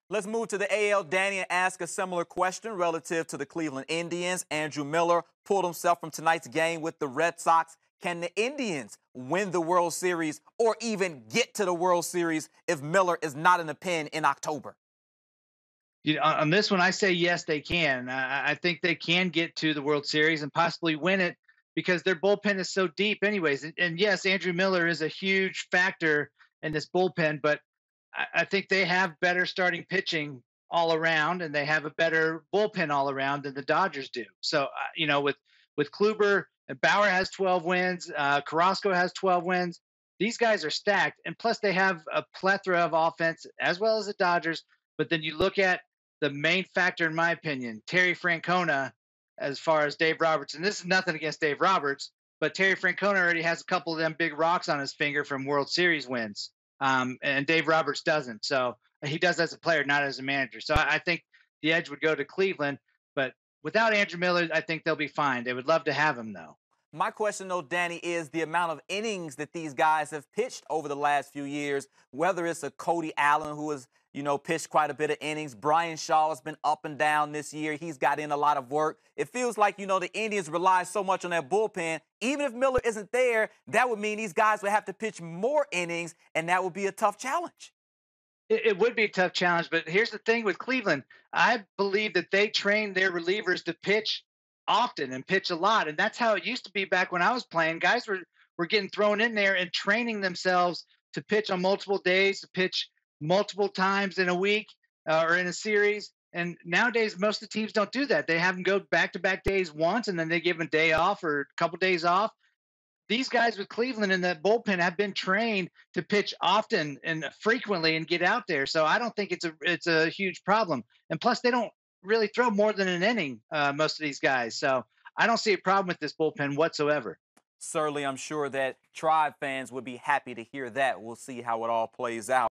Let's move to the AL, Danny, and ask a similar question relative to the Cleveland Indians. Andrew Miller pulled himself from tonight's game with the Red Sox. Can the Indians win the World Series or even get to the World Series if Miller is not in the pen in October? On this one, I say yes, they can. I think they can get to the World Series and possibly win it because their bullpen is so deep, anyways. And yes, Andrew Miller is a huge factor in this bullpen, but I think they have better starting pitching all around, and they have a better bullpen all around than the Dodgers do. So, with Kluber and Bauer has 12 wins, Carrasco has 12 wins. These guys are stacked, and plus they have a plethora of offense as well as the Dodgers. But then you look at the main factor, in my opinion, Terry Francona, as far as Dave Roberts. And this is nothing against Dave Roberts, but Terry Francona already has a couple of them big rocks on his finger from World Series wins, and Dave Roberts doesn't. So he does as a player, not as a manager. So I think the edge would go to Cleveland, but without Andrew Miller, I think they'll be fine. They would love to have him, though. My question, though, Danny, is the amount of innings that these guys have pitched over the last few years, whether it's a Cody Allen who has, pitched quite a bit of innings. Brian Shaw has been up and down this year. He's got in a lot of work. It feels like, the Indians rely so much on that bullpen. Even if Miller isn't there, that would mean these guys would have to pitch more innings, and that would be a tough challenge. It would be a tough challenge, but here's the thing with Cleveland. I believe that they train their relievers to pitch often and pitch a lot, and that's how it used to be back when I was playing. Guys were getting thrown in there and training themselves to pitch on multiple days, to pitch multiple times in a week or in a series. And nowadays, most of the teams don't do that. They have them go back-to-back days once, and then they give them a day off or a couple days off. These guys with Cleveland in that bullpen have been trained to pitch often and frequently and get out there. So I don't think it's a huge problem. And plus, they don't really throw more than an inning, most of these guys. So I don't see a problem with this bullpen whatsoever. Certainly, I'm sure that Tribe fans would be happy to hear that. We'll see how it all plays out.